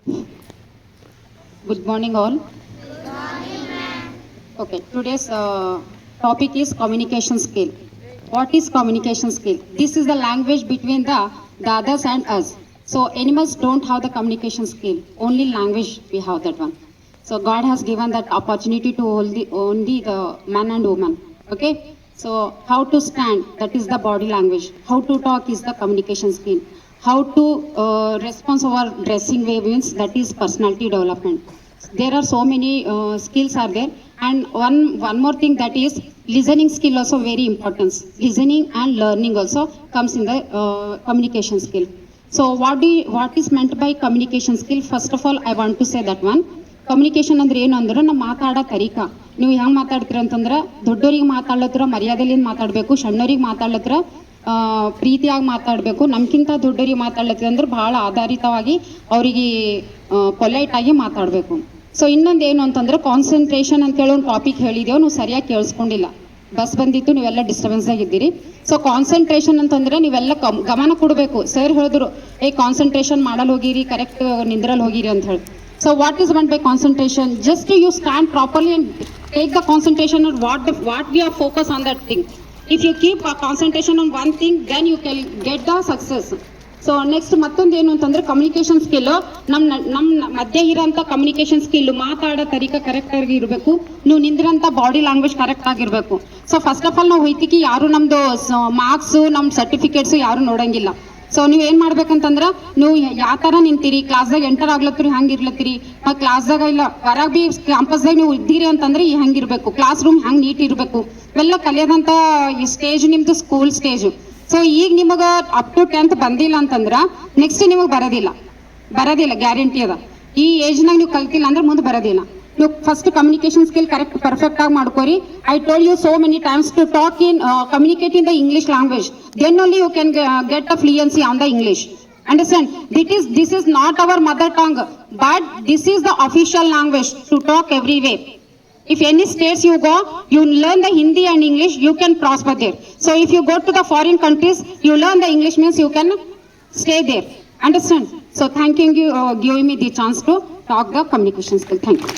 Good morning, all. Okay, today's topic is communication skill. What is communication skill? This is the language between the others and us. So animals don't have the communication skill. Only language we have that one. So God has given that opportunity to only the man and woman. Okay. So how to stand? That is the body language. How to talk is the communication skill. How to respond our dressing way means that is personality development. There are so many skills are there, and one more thing, that is listening skill also very important. Listening and learning also comes in the communication skill. So what is meant by communication skill? First of all, I want to say that one communication ಅಂದ್ರೆ ಏನು ಅಂದ್ರೆ ನಾವು ಮಾತಾಡೋ ತರೀಕಾ. ನೀವು ಹೆಂಗೆ ಮಾತಾಡ್ತೀರ ಅಂತಂದ್ರೆ ದೊಡ್ಡೋರಿಗೆ ಮಾತಾಡ್ಲತ್ರ ಮರ್ಯಾದೆಲಿಂದ ಮಾತಾಡಬೇಕು, ಸಣ್ಣವ್ರಿಗೆ ಮಾತಾಡ್ಲತ್ರ ಪ್ರೀತಿಯಾಗಿ ಮಾತಾಡಬೇಕು. ನಮ್ಗಿಂತ ದೊಡ್ಡೋರಿಗೆ ಮಾತಾಡ್ಲತ್ತೀವಿ ಅಂದ್ರೆ ಭಾಳ ಆಧಾರಿತವಾಗಿ ಅವರಿಗೆ ಪೊಲೈಟ್ ಆಗಿ ಮಾತಾಡಬೇಕು. ಸೊ ಇನ್ನೊಂದು ಏನು ಅಂತಂದ್ರೆ ಕಾನ್ಸಂಟ್ರೇಷನ್ ಅಂತೇಳಿ ಒಂದು ಟಾಪಿಕ್ ಹೇಳಿದೆವು, ನೀವು ಸರಿಯಾಗಿ ಕೇಳಿಸ್ಕೊಂಡಿಲ್ಲ. ಬಸ್ ಬಂದಿತ್ತು, ನೀವೆಲ್ಲ ಡಿಸ್ಟರ್ಬೆನ್ಸ್ ಆಗಿದ್ದೀರಿ. ಸೊ ಕಾನ್ಸಂಟ್ರೇಷನ್ ಅಂತಂದ್ರೆ ನೀವೆಲ್ಲ ಗಮನ ಕೊಡಬೇಕು. ಸರ್ ಹೇಳಿದ್ರು, ಕಾನ್ಸಂಟ್ರೇಷನ್ ಮಾಡಲ್ ಹೋಗಿರಿ, ಕರೆಕ್ಟ್ ನಿಂದ್ರಲ್ಲಿ ಹೋಗಿರಿ ಅಂತ ಹೇಳಿ. So what is meant by concentration? Just you stand properly and take the concentration on what we are focused on that thing. If you keep concentration on one thing, then you can get the success. So next ಮತ್ತೊಂದು ಏನು ಅಂತಂದ್ರೆ communication skill. ನಮ್ಮ ಮಧ್ಯೆ ಇರೋಂಥ communication skill, ಮಾತಾಡೋ ತರೀಕ correct ಆಗಿ ಇರಬೇಕು. ನೀವು ನಿಂದಿರೋಂಥ ಬಾಡಿ ಲ್ಯಾಂಗ್ವೇಜ್ ಕರೆಕ್ಟ್ ಆಗಿರಬೇಕು. ಸೊ ಫಸ್ಟ್ ಆಫ್ ಆಲ್ ನಾವು ಹೋಯ್ತಿಕಿ ಯಾರು ನಮ್ದು ಮಾರ್ಕ್ಸು, ನಮ್ಮ ಸರ್ಟಿಫಿಕೇಟ್ಸು ಯಾರು ನೋಡಂಗಿಲ್ಲ. ಸೊ ನೀವು ಏನು ಮಾಡ್ಬೇಕಂತಂದ್ರೆ, ನೀವು ಯಾವ ಥರ ನಿಂತೀರಿ, ಕ್ಲಾಸ್ದಾಗ ಎಂಟರ್ ಆಗ್ಲತ್ತೀರಿ, ಹಂಗೆ ಇರ್ಲತ್ತೀರಿ. ಕ್ಲಾಸ್ದಾಗ ಇಲ್ಲ ಹೊರಗೆ ಬಿ ಕ್ಯಾಂಪಸ್ದಾಗ ನೀವು ಇದ್ದೀರಿ ಅಂತಂದ್ರೆ ಹೆಂಗಿರ್ಬೇಕು, ಕ್ಲಾಸ್ ರೂಮ್ ಹೆಂಗೆ ನೀಟ್ ಇರಬೇಕು, ಇವೆಲ್ಲ ಕಲಿಯೋದಂಥ ಈ ಸ್ಟೇಜ್ ನಿಮ್ಮದು ಸ್ಕೂಲ್ ಸ್ಟೇಜು. ಸೊ ಈಗ ನಿಮಗೆ ಅಪ್ ಟು 10th ಬಂದಿಲ್ಲ ಅಂತಂದ್ರೆ ನೆಕ್ಸ್ಟ್ ನಿಮಗೆ ಬರೋದಿಲ್ಲ ಗ್ಯಾರಂಟಿ ಅದ. ಈ ಏಜ್ನಾಗ ನೀವು ಕಲ್ತಿಲ್ಲ ಅಂದ್ರೆ ಮುಂದೆ ಬರೋದಿಲ್ಲ. ನೀವು first communication skill correct perfect ಆಗಿ ಮಾಡ್ಕೋರಿ. I told you so many times to talk in communicate in the English language, then only you can get a fluency on the English. Understand? This is not our mother tongue, but this is the official language to talk everywhere. If any states you go, you learn the Hindi and English, you can prosper there. So if you go to the foreign countries, you learn the English means you can stay there. Understand? So thank you giving me the chance to talk the communication skill. Thank you.